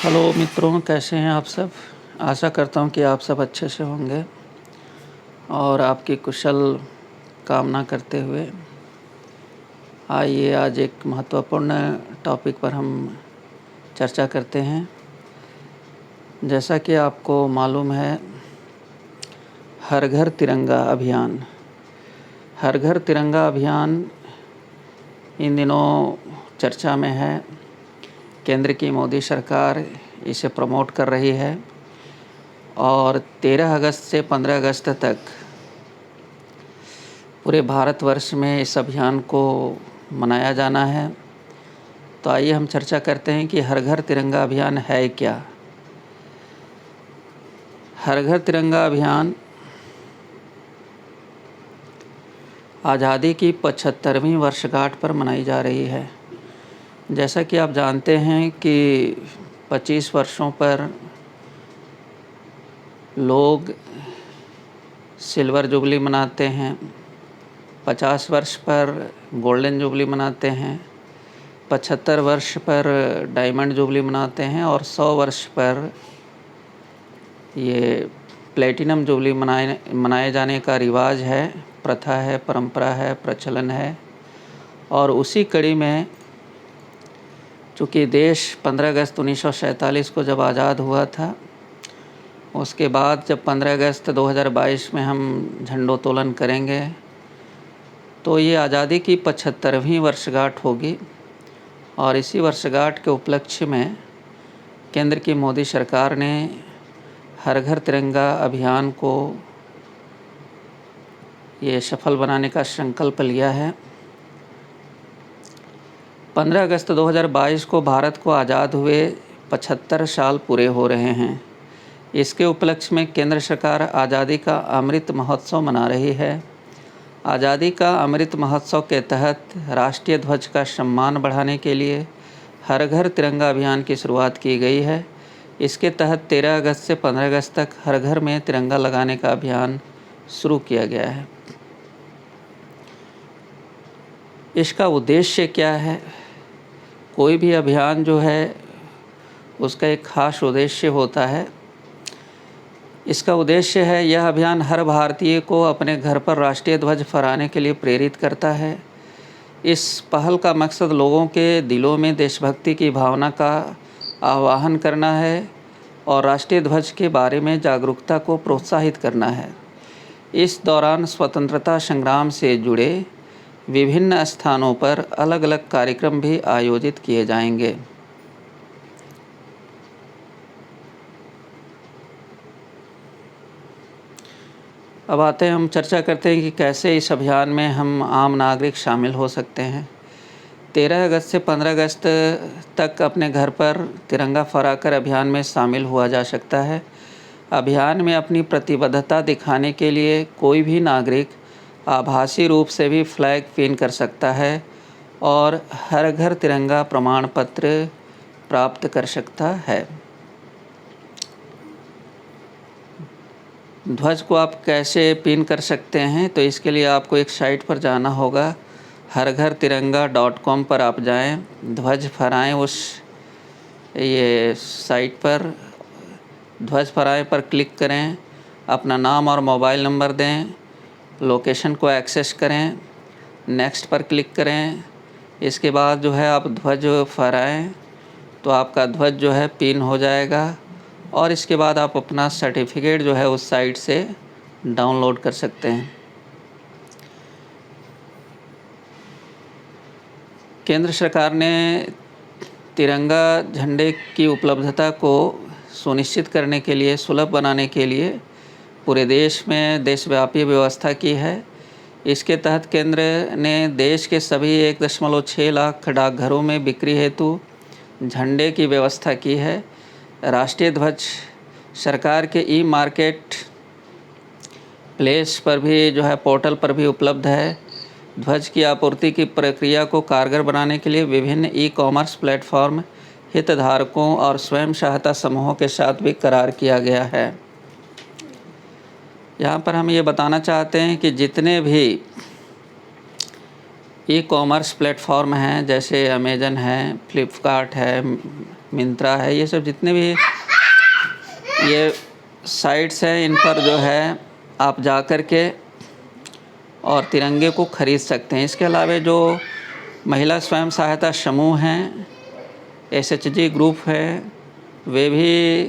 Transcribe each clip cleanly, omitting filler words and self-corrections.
Hello मित्रों, कैसे हैं आप सब। आशा करता हूं कि आप सब अच्छे से होंगे और आपकी कुशल कामना करते हुए आइए आज एक महत्वपूर्ण टॉपिक पर हम चर्चा करते हैं। जैसा कि आपको मालूम है, हर घर तिरंगा अभियान इन दिनों चर्चा में है। केंद्र की मोदी सरकार इसे प्रमोट कर रही है और 13 अगस्त से 15 अगस्त तक पूरे भारतवर्ष में इस अभियान को मनाया जाना है। तो आइए हम चर्चा करते हैं कि हर घर तिरंगा अभियान है क्या। हर घर तिरंगा अभियान आज़ादी की 75वीं वर्षगांठ पर मनाई जा रही है। जैसा कि आप जानते हैं कि 25 वर्षों पर लोग सिल्वर जुबली मनाते हैं, 50 वर्ष पर गोल्डन जुबली मनाते हैं, 75 वर्ष पर डायमंड जुबली मनाते हैं और 100 वर्ष पर ये प्लेटिनम जुबली मनाए जाने का रिवाज है, प्रथा है, परंपरा है, प्रचलन है। और उसी कड़ी में चूँकि देश 15 अगस्त 1947 को जब आज़ाद हुआ था, उसके बाद जब 15 अगस्त 2022 में हम झंडोत्तोलन करेंगे तो ये आज़ादी की 75वीं वर्षगांठ होगी। और इसी वर्षगांठ के उपलक्ष्य में केंद्र की मोदी सरकार ने हर घर तिरंगा अभियान को ये सफल बनाने का संकल्प लिया है। 15 अगस्त 2022 को भारत को आज़ाद हुए 75 साल पूरे हो रहे हैं। इसके उपलक्ष्य में केंद्र सरकार आज़ादी का अमृत महोत्सव मना रही है। आज़ादी का अमृत महोत्सव के तहत राष्ट्रीय ध्वज का सम्मान बढ़ाने के लिए हर घर तिरंगा अभियान की शुरुआत की गई है। इसके तहत 13 अगस्त से 15 अगस्त तक हर घर में तिरंगा लगाने का अभियान शुरू किया गया है। इसका उद्देश्य क्या है? कोई भी अभियान जो है उसका एक खास उद्देश्य होता है। इसका उद्देश्य है, यह अभियान हर भारतीय को अपने घर पर राष्ट्रीय ध्वज फहराने के लिए प्रेरित करता है। इस पहल का मकसद लोगों के दिलों में देशभक्ति की भावना का आह्वान करना है और राष्ट्रीय ध्वज के बारे में जागरूकता को प्रोत्साहित करना है। इस दौरान स्वतंत्रता संग्राम से जुड़े विभिन्न स्थानों पर अलग अलग कार्यक्रम भी आयोजित किए जाएंगे। अब आते हैं, हम चर्चा करते हैं कि कैसे इस अभियान में हम आम नागरिक शामिल हो सकते हैं। 13 अगस्त से 15 अगस्त तक अपने घर पर तिरंगा फहराकर अभियान में शामिल हुआ जा सकता है। अभियान में अपनी प्रतिबद्धता दिखाने के लिए कोई भी नागरिक आभासी रूप से भी फ्लैग पिन कर सकता है और हर घर तिरंगा प्रमाण पत्र प्राप्त कर सकता है। ध्वज को आप कैसे पिन कर सकते हैं? तो इसके लिए आपको एक साइट पर जाना होगा, harghartiranga.com पर आप जाएं, ध्वज फहराएं। उस ये साइट पर ध्वज फहराएं पर क्लिक करें, अपना नाम और मोबाइल नंबर दें, लोकेशन को एक्सेस करें, नेक्स्ट पर क्लिक करें। इसके बाद जो है आप ध्वज फहराएं तो आपका ध्वज जो है पिन हो जाएगा और इसके बाद आप अपना सर्टिफिकेट जो है उस साइट से डाउनलोड कर सकते हैं। केंद्र सरकार ने तिरंगा झंडे की उपलब्धता को सुनिश्चित करने के लिए, सुलभ बनाने के लिए पूरे देश में देशव्यापी व्यवस्था की है। इसके तहत केंद्र ने देश के सभी 1.6 लाख डाकघरों में बिक्री हेतु झंडे की व्यवस्था की है। राष्ट्रीय ध्वज सरकार के ई मार्केट प्लेस पर भी जो है, पोर्टल पर भी उपलब्ध है। ध्वज की आपूर्ति की प्रक्रिया को कारगर बनाने के लिए विभिन्न ई कॉमर्स प्लेटफॉर्म, हितधारकों और स्वयं सहायता समूहों के साथ भी करार किया गया है। यहाँ पर हम ये बताना चाहते हैं कि जितने भी ई कॉमर्स प्लेटफॉर्म हैं, जैसे अमेजन है, फ्लिपकार्ट है, मिंत्रा है, ये सब जितने भी ये साइट्स हैं, इन पर जो है आप जा कर के और तिरंगे को ख़रीद सकते हैं। इसके अलावा जो महिला स्वयं सहायता समूह हैं, SHG ग्रुप है, वे भी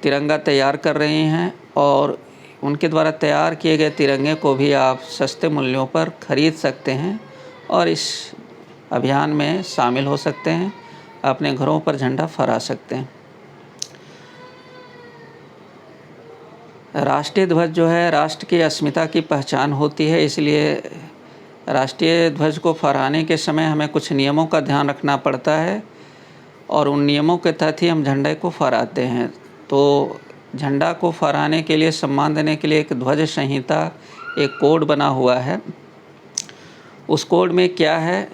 तिरंगा तैयार कर रही हैं और उनके द्वारा तैयार किए गए तिरंगे को भी आप सस्ते मूल्यों पर ख़रीद सकते हैं और इस अभियान में शामिल हो सकते हैं, अपने घरों पर झंडा फहरा सकते हैं। राष्ट्रीय ध्वज जो है राष्ट्र की अस्मिता की पहचान होती है, इसलिए राष्ट्रीय ध्वज को फहराने के समय हमें कुछ नियमों का ध्यान रखना पड़ता है और उन नियमों के तहत ही हम झंडे को फहराते हैं। तो झंडा को फहराने के लिए, सम्मान देने के लिए एक ध्वज संहिता, एक कोड बना हुआ है। उस कोड में क्या है,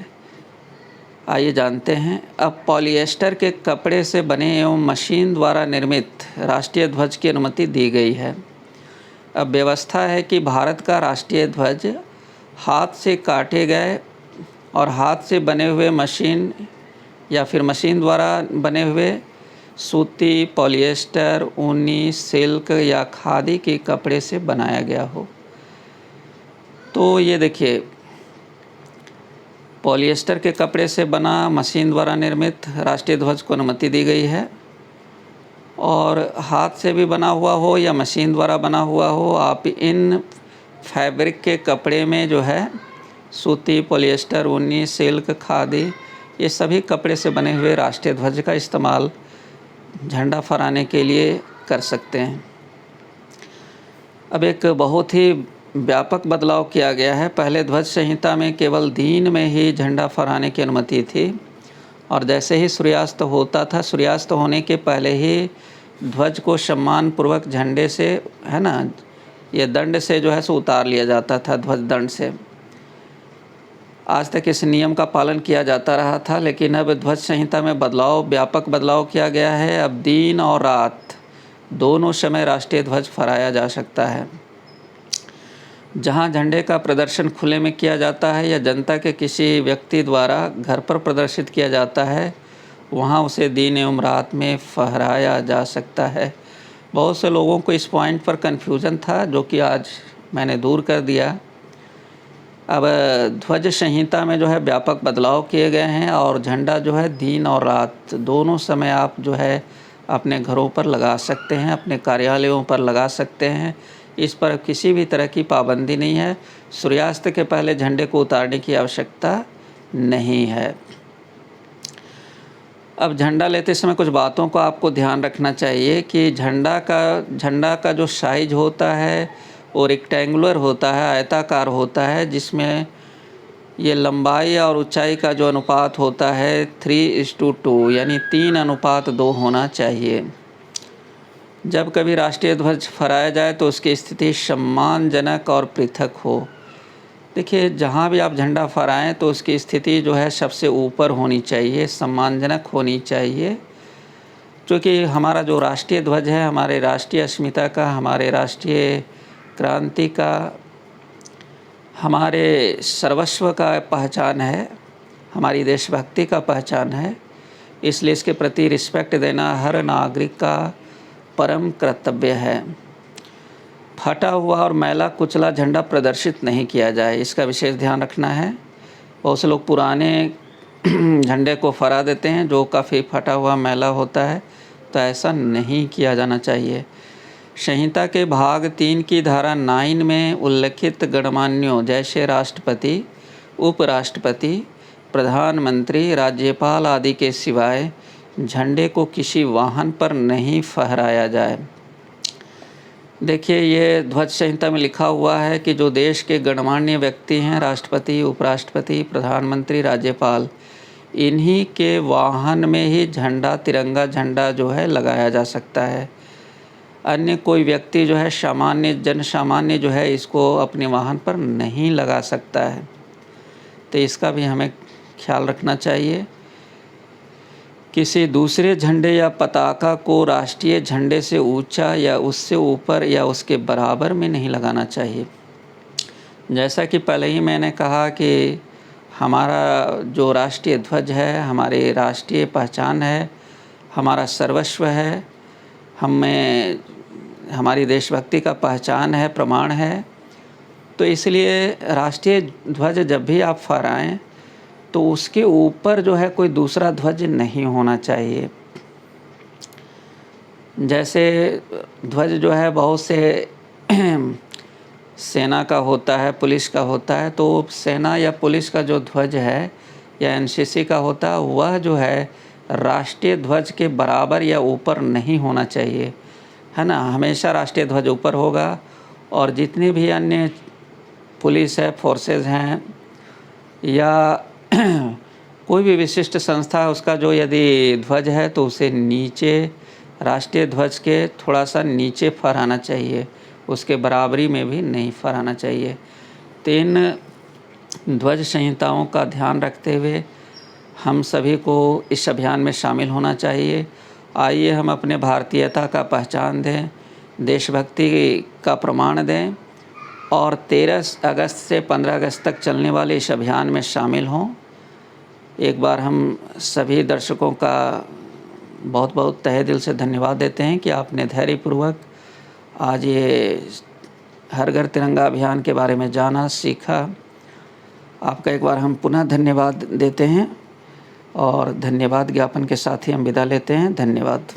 आइए जानते हैं। अब पॉलिएस्टर के कपड़े से बने एवं मशीन द्वारा निर्मित राष्ट्रीय ध्वज की अनुमति दी गई है। अब व्यवस्था है कि भारत का राष्ट्रीय ध्वज हाथ से काटे गए और हाथ से बने हुए मशीन या फिर मशीन द्वारा बने हुए सूती, पॉलिएस्टर, ऊनी, सिल्क या खादी के कपड़े से बनाया गया हो। तो ये देखिए, पॉलिएस्टर के कपड़े से बना, मशीन द्वारा निर्मित राष्ट्रीय ध्वज को अनुमति दी गई है। और हाथ से भी बना हुआ हो या मशीन द्वारा बना हुआ हो, आप इन फैब्रिक के कपड़े में जो है सूती, पॉलिएस्टर, ऊनी, सिल्क, खादी, ये सभी कपड़े से बने हुए राष्ट्रीय ध्वज का इस्तेमाल झंडा फहराने के लिए कर सकते हैं। अब एक बहुत ही व्यापक बदलाव किया गया है। पहले ध्वज संहिता में केवल दिन में ही झंडा फहराने की अनुमति थी और जैसे ही सूर्यास्त होता था, सूर्यास्त होने के पहले ही ध्वज को सम्मानपूर्वक झंडे से, है ना, ये दंड से जो है सो उतार लिया जाता था, ध्वज दंड से। आज तक इस नियम का पालन किया जाता रहा था, लेकिन अब ध्वज संहिता में व्यापक बदलाव किया गया है। अब दिन और रात दोनों समय राष्ट्रीय ध्वज फहराया जा सकता है। जहां झंडे का प्रदर्शन खुले में किया जाता है या जनता के किसी व्यक्ति द्वारा घर पर प्रदर्शित किया जाता है, वहां उसे दिन एवं रात में फहराया जा सकता है। बहुत से लोगों को इस पॉइंट पर कन्फ्यूज़न था, जो कि आज मैंने दूर कर दिया। अब ध्वज संहिता में जो है व्यापक बदलाव किए गए हैं और झंडा जो है दिन और रात दोनों समय आप जो है अपने घरों पर लगा सकते हैं, अपने कार्यालयों पर लगा सकते हैं। इस पर किसी भी तरह की पाबंदी नहीं है। सूर्यास्त के पहले झंडे को उतारने की आवश्यकता नहीं है। अब झंडा लेते समय कुछ बातों का आपको ध्यान रखना चाहिए कि झंडा का जो साइज होता है वो रेक्टेंगुलर होता है, आयताकार होता है, जिसमें ये लंबाई और ऊंचाई का जो अनुपात होता है 3:2 यानी 3:2 होना चाहिए। जब कभी राष्ट्रीय ध्वज फहराया जाए तो उसकी स्थिति सम्मानजनक और पृथक हो। देखिए, जहाँ भी आप झंडा फहराएं तो उसकी स्थिति जो है सबसे ऊपर होनी चाहिए, सम्मानजनक होनी चाहिए, क्योंकि हमारा जो राष्ट्रीय ध्वज है हमारे राष्ट्रीय अस्मिता का, हमारे राष्ट्रीय क्रांति का, हमारे सर्वस्व का पहचान है, हमारी देशभक्ति का पहचान है। इसलिए इसके प्रति रिस्पेक्ट देना हर नागरिक का परम कर्तव्य है। फटा हुआ और मैला कुचला झंडा प्रदर्शित नहीं किया जाए, इसका विशेष ध्यान रखना है। बहुत से लोग पुराने झंडे को फहरा देते हैं जो काफ़ी फटा हुआ मैला होता है, तो ऐसा नहीं किया जाना चाहिए। संहिता के भाग 3 की धारा 9 में उल्लिखित गणमान्यों जैसे राष्ट्रपति, उपराष्ट्रपति, प्रधानमंत्री, राज्यपाल आदि के सिवाय झंडे को किसी वाहन पर नहीं फहराया जाए। देखिए, ये ध्वज संहिता में लिखा हुआ है कि जो देश के गणमान्य व्यक्ति हैं, राष्ट्रपति, उपराष्ट्रपति, प्रधानमंत्री, राज्यपाल, इन्हीं के वाहन में ही तिरंगा झंडा जो है लगाया जा सकता है। अन्य कोई व्यक्ति जो है जन सामान्य जो है इसको अपने वाहन पर नहीं लगा सकता है। तो इसका भी हमें ख्याल रखना चाहिए। किसी दूसरे झंडे या पताका को राष्ट्रीय झंडे से ऊंचा या उससे ऊपर या उसके बराबर में नहीं लगाना चाहिए। जैसा कि पहले ही मैंने कहा कि हमारा जो राष्ट्रीय ध्वज है हमारी राष्ट्रीय पहचान है, हमारा सर्वस्व है, हमें हमारी देशभक्ति का पहचान है, प्रमाण है। तो इसलिए राष्ट्रीय ध्वज जब भी आप फहराएं तो उसके ऊपर जो है कोई दूसरा ध्वज नहीं होना चाहिए। जैसे ध्वज जो है बहुत से सेना का होता है, पुलिस का होता है, तो सेना या पुलिस का जो ध्वज है या एनसीसी का होता है वह जो है राष्ट्रीय ध्वज के बराबर या ऊपर नहीं होना चाहिए, है ना। हमेशा राष्ट्रीय ध्वज ऊपर होगा और जितनी भी अन्य पुलिस है, फोर्सेस हैं या कोई भी विशिष्ट संस्था है उसका जो यदि ध्वज है तो उसे नीचे राष्ट्रीय ध्वज के थोड़ा सा नीचे फहराना चाहिए, उसके बराबरी में भी नहीं फहराना चाहिए। तो इन ध्वज संहिताओं का ध्यान रखते हुए हम सभी को इस अभियान में शामिल होना चाहिए। आइए हम अपने भारतीयता का पहचान दें, देशभक्ति का प्रमाण दें और 13 अगस्त से 15 अगस्त तक चलने वाले इस अभियान में शामिल हों। एक बार हम सभी दर्शकों का बहुत बहुत तहे दिल से धन्यवाद देते हैं कि आपने धैर्यपूर्वक आज ये हर घर तिरंगा अभियान के बारे में जाना, सीखा। आपका एक बार हम पुनः धन्यवाद देते हैं और धन्यवाद ज्ञापन के साथ ही हम विदा लेते हैं। धन्यवाद।